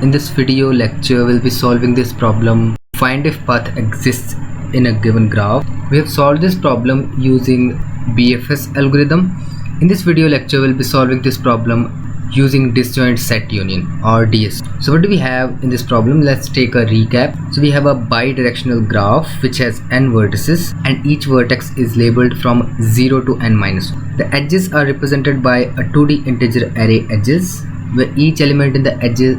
In this video lecture, we'll be solving this problem. Find if path exists in a given graph. We have solved this problem using BFS algorithm. In this video lecture, we'll be solving this problem using disjoint set union or DS. So what do we have in this problem? Let's take a recap. So we have a bidirectional graph which has n vertices and each vertex is labeled from 0 to n-1. The edges are represented by a 2D integer array edges, where each element in the edges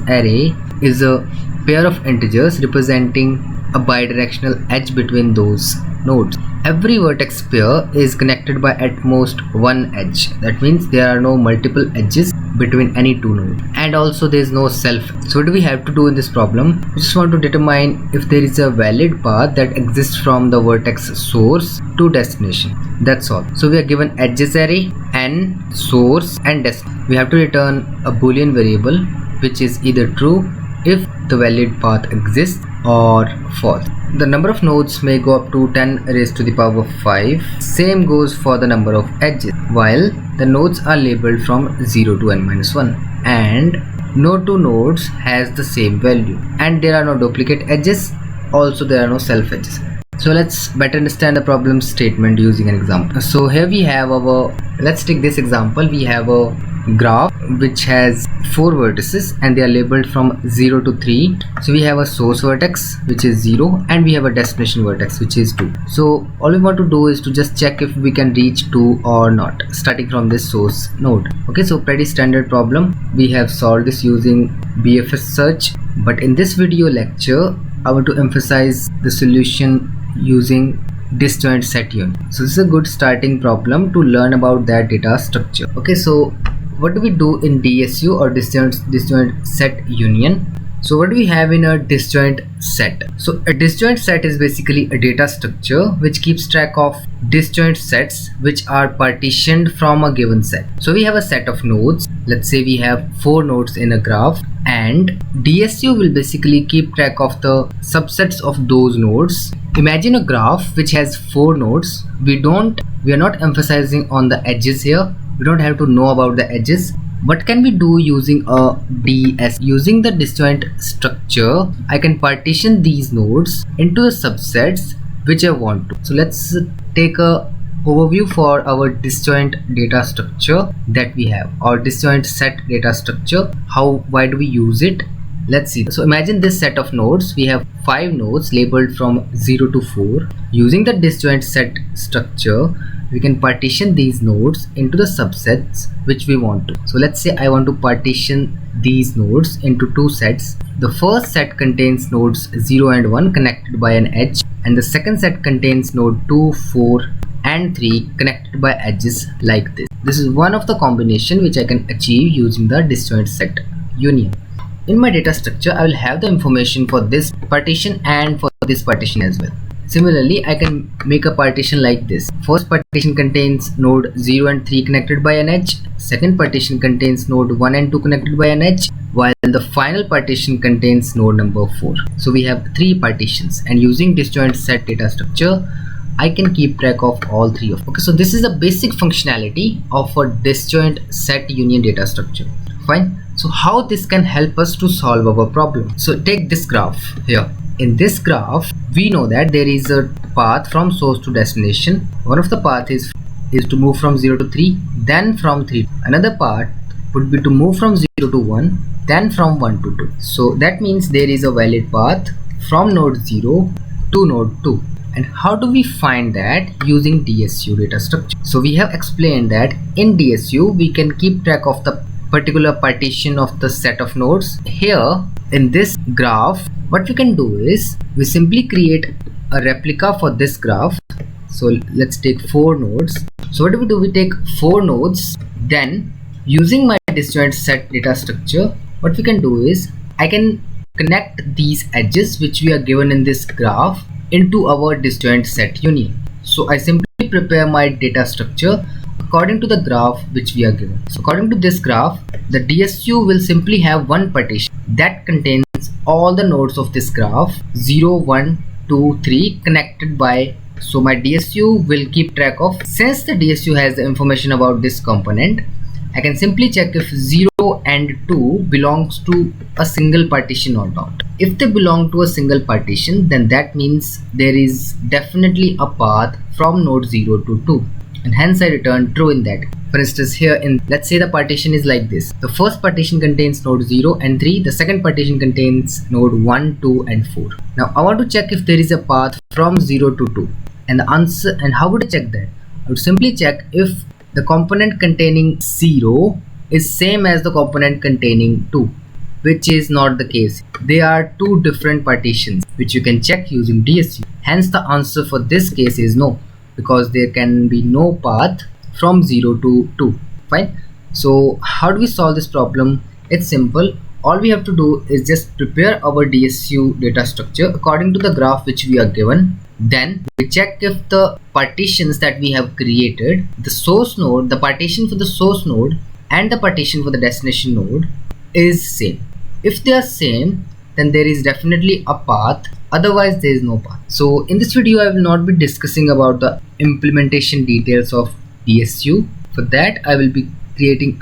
array is a pair of integers representing a bidirectional edge between those nodes. Every vertex pair is connected by at most one edge. That means there are no multiple edges between any two nodes, and also there is no self. So what do we have to do in this problem? We just want to determine if there is a valid path that exists from the vertex source to destination. That's all. So we are given edges array, n, source and destination. We have to return a boolean variable which is either true if the valid path exists or false. The number of nodes may go up to 10 raised to the power 5. Same goes for the number of edges, while the nodes are labeled from 0 to n-1, and no two nodes has the same value, and there are no duplicate edges. Also there are no self edges. So let's better understand the problem statement using an example. So here we have let's take this example. We have a graph which has 4 vertices and they are labeled from 0 to 3. So we have a source vertex which is 0 and we have a destination vertex which is 2. So all we want to do is to just check if we can reach 2 or not, starting from this source node. Okay, so pretty standard problem. We have solved this using BFS search, but in this video lecture I want to emphasize the solution using disjoint set union. So this is a good starting problem to learn about that data structure. Okay, so what do we do in DSU or disjoint set union? So what do we have in a disjoint set? So a disjoint set is basically a data structure which keeps track of disjoint sets which are partitioned from a given set. So we have a set of nodes. Let's say we have 4 nodes in a graph, and DSU will basically keep track of the subsets of those nodes. Imagine a graph which has 4 nodes. We are not emphasizing on the edges here. We don't have to know about the edges. What can we do using a DS? Using the disjoint structure, I can partition these nodes into the subsets which I want to. So let's take a overview for our disjoint data structure that we have, or disjoint set data structure. Why do we use it? Let's see. So imagine this set of nodes. We have 5 nodes labeled from 0 to 4. Using the disjoint set structure, we can partition these nodes into the subsets which we want to. So let's say I want to partition these nodes into 2 sets. The first set contains nodes 0 and 1 connected by an edge, and the second set contains node 2, 4 and 3 connected by edges like this. This is one of the combination which I can achieve using the disjoint set union. In my data structure, I will have the information for this partition and for this partition as well. Similarly, I can make a partition like this. First partition contains node 0 and 3 connected by an edge. Second partition contains node 1 and 2 connected by an edge, while the final partition contains node number 4. So we have 3 partitions, and using disjoint set data structure, I can keep track of all 3 of them. Okay, so this is the basic functionality of a disjoint set union data structure. Fine. So how this can help us to solve our problem? So take this graph here. In this graph, we know that there is a path from source to destination. One of the path is to move from 0 to 3, then from 3. Another path would be to move from 0 to 1, then from 1 to 2. So that means there is a valid path from node 0 to node 2. And how do we find that? Using DSU data structure. So we have explained that in DSU we can keep track of the particular partition of the set of nodes. Here in this graph, what we can do is we simply create a replica for this graph. So let's take 4 nodes. So what do? We take 4 nodes, then using my disjoint set data structure, what we can do is I can connect these edges which we are given in this graph into our disjoint set union. So I simply prepare my data structure according to the graph which we are given. So according to this graph, the DSU will simply have one partition that contains all the nodes of this graph 0, 1, 2, 3 connected by. So my DSU will keep track of, since the DSU has the information about this component, I can simply check if 0 and 2 belongs to a single partition or not. If they belong to a single partition, then that means there is definitely a path from node 0 to 2, and hence I return true in that. For instance, here let's say the partition is like this. The first partition contains node 0 and 3. The second partition contains node 1, 2 and 4. Now I want to check if there is a path from 0 to 2. And the answer, and how would I check that? I would simply check if the component containing 0 is same as the component containing 2, which is not the case. They are two different partitions which you can check using DSU. Hence the answer for this case is no, because there can be no path from 0 to 2. Fine. So how do we solve this problem? It's simple. All we have to do is just prepare our DSU data structure according to the graph which we are given. Then we check if the partitions that we have created, the source node, the partition for the source node and the partition for the destination node is same. If they are same, then there is definitely a path, otherwise there is no path. So in this video I will not be discussing about the implementation details of DSU. For that I will be creating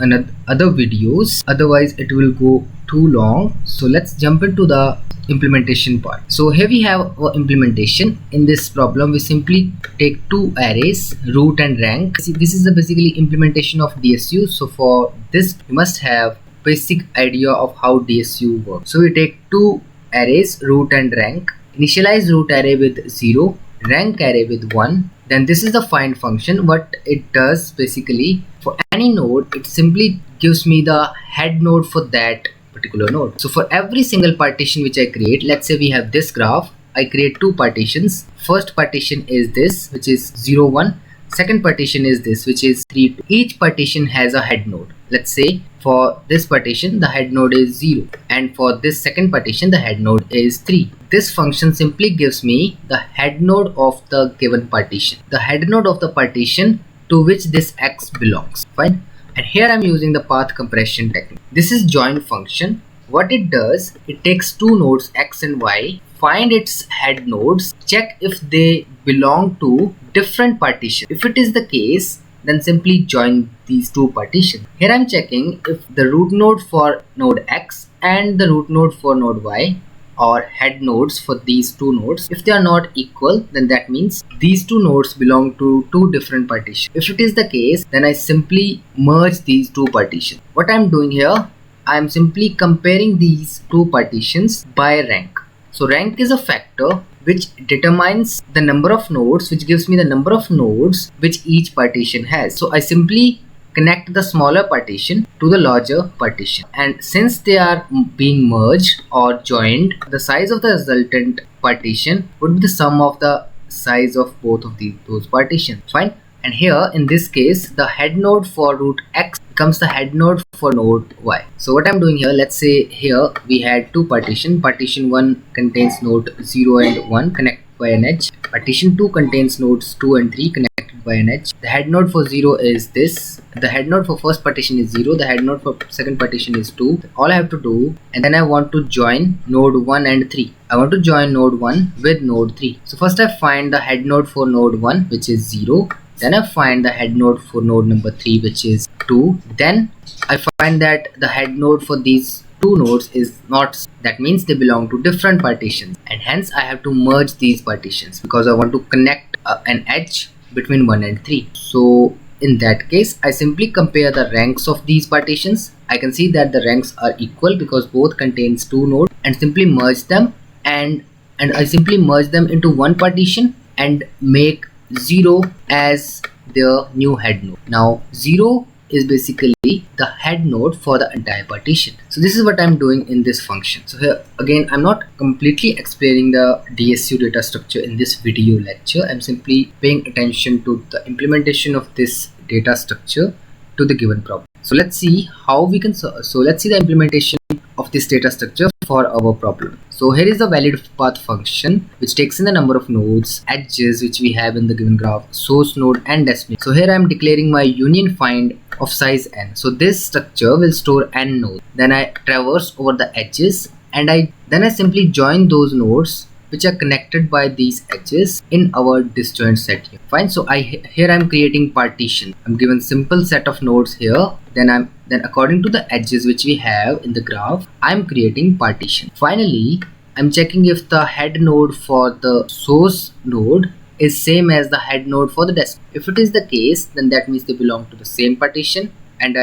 other videos, otherwise it will go too long. So let's jump into the implementation part. So here we have our implementation. In this problem we simply take two arrays, root and rank. See, this is the basically implementation of DSU. So for this you must have basic idea of how DSU works. So we take two arrays, root and rank. Initialize root array with 0, rank array with 1. Then this is the find function. What it does basically, for any node it simply gives me the head node for that particular node. So for every single partition which I create, let's say we have this graph, I create two partitions. First partition is this, which is 0, 1. Second partition is this, which is 3, 2. Each partition has a head node. Let's say for this partition the head node is 0, and for this second partition the head node is 3. This function simply gives me the head node of the given partition, the head node of the partition to which this x belongs. Fine. And here I'm using the path compression technique. This is join function. What it does, it takes two nodes x and y, find its head nodes, check if they belong to different partitions. If it is the case, then simply join these two partitions. Here I'm checking if the root node for node x and the root node for node y or head nodes for these two nodes. If they are not equal, then that means these two nodes belong to two different partitions. If it is the case, then I simply merge these two partitions. What I'm doing here, I'm simply comparing these two partitions by rank. So rank is a factor which determines the number of nodes, which gives me the number of nodes which each partition has. So I simply connect the smaller partition to the larger partition, and since they are being merged or joined, the size of the resultant partition would be the sum of the size of both of those partitions. Fine. And here in this case the head node for root x becomes the head node for node y. So what I'm doing here, let's say here we had two partition. Partition 1 contains node 0 and 1 connected by an edge. Partition 2 contains nodes 2 and 3 connected by an edge. The head node for 0 is this. The head node for first partition is 0. The head node for second partition is 2. All I have to do, and then I want to join node 1 and 3. I want to join node 1 with node 3. So first I find the head node for node 1, which is 0. Then I find the head node for node number 3, which is 2. Then I find that the head node for these two nodes is not, that means they belong to different partitions, and hence I have to merge these partitions because I want to connect an edge between 1 and 3. So in that case I simply compare the ranks of these partitions. I can see that the ranks are equal because both contains two nodes, and simply merge them, and I simply merge them into one partition and make 0 as their new head node. Now 0 is basically the head node for the entire partition. So this is what I'm doing in this function. So here again I'm not completely explaining the DSU data structure in this video lecture. I'm simply paying attention to the implementation of this data structure to the given problem. So let's see how we can let's see the implementation of this data structure for our problem. So here is the valid path function which takes in the number of nodes, edges which we have in the given graph, source node and destination. So here I am declaring my union find of size n. So this structure will store n nodes. Then I traverse over the edges, and then I simply join those nodes which are connected by these edges in our disjoint set here. Fine. So here I'm creating partition. I'm given simple set of nodes here. Then according to the edges which we have in the graph, I'm creating partition. Finally, I'm checking if the head node for the source node is same as the head node for the destination. If it is the case, then that means they belong to the same partition, and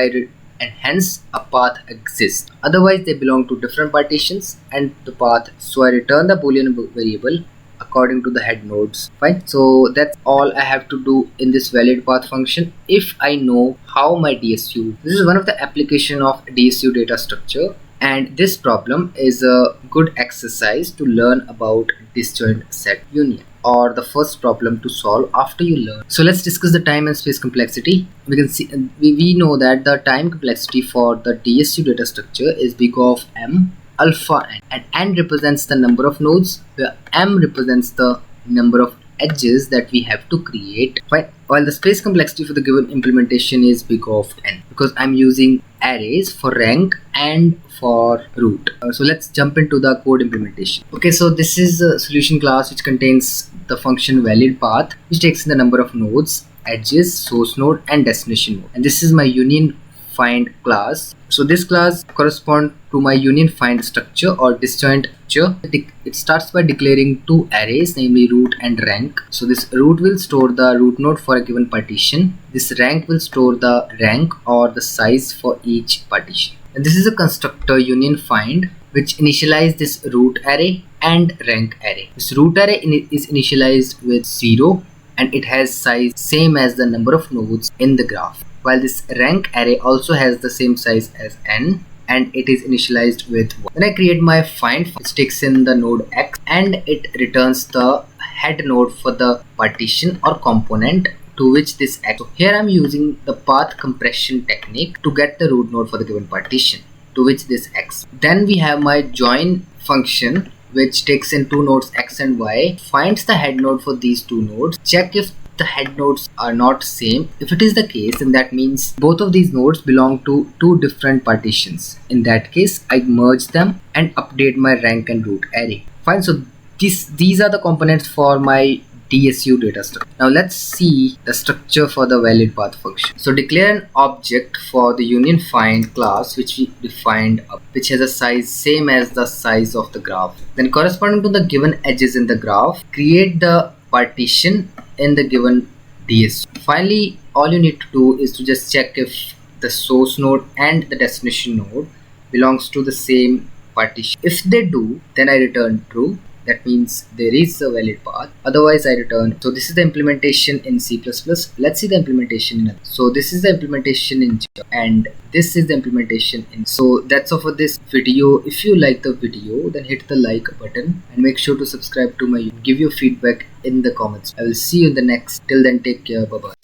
hence a path exists. Otherwise, they belong to different partitions and the path. So I return the boolean variable according to the head nodes. Fine. So that's all I have to do in this valid path function. If I know how my DSU, this is one of the application of DSU data structure, and this problem is a good exercise to learn about disjoint set union, or the first problem to solve after you learn. So let's discuss the time and space complexity. We can see we know that the time complexity for the DSU data structure is big of M alpha n, and n represents the number of nodes, where m represents the number of edges that we have to create. Right? While the space complexity for the given implementation is big of n, because I'm using arrays for rank and for root. So let's jump into the code implementation. Okay, so this is a solution class which contains the function valid path, which takes in the number of nodes, edges, source node and destination node. And this is my union find class. So this class corresponds to my union find structure or disjoint structure. It starts by declaring two arrays, namely root and rank. So this root will store the root node for a given partition. This rank will store the rank or the size for each partition. And this is a constructor union find which initializes this root array and rank array. This root array is initialized with 0 and it has size same as the number of nodes in the graph, while this rank array also has the same size as n and it is initialized with 1. Then I create my find, which takes in the node x and it returns the head node for the partition or component to which this x. So here I'm using the path compression technique to get the root node for the given partition to which this x. Then we have my join function, which takes in two nodes x and y, finds the head node for these two nodes, check if the head nodes are not same. If it is the case, then that means both of these nodes belong to two different partitions. In that case, I merge them and update my rank and root array. Fine. So these are the components for my DSU data structure. Now let's see the structure for the valid path function. So declare an object for the union find class which we defined up, which has a size same as the size of the graph. Then corresponding to the given edges in the graph, create the partition in the given DSU. Finally, all you need to do is to just check if the source node and the destination node belongs to the same partition. If they do, then I return true. That means there is a valid path. Otherwise, I return. So this is the implementation in C++. Let's see the implementation in. So this is the implementation in Java, and this is the implementation in. So that's all for this video. If you like the video, then hit the like button and make sure to subscribe to my. Give your feedback in the comments. I will see you in the next. Till then, take care. Bye bye.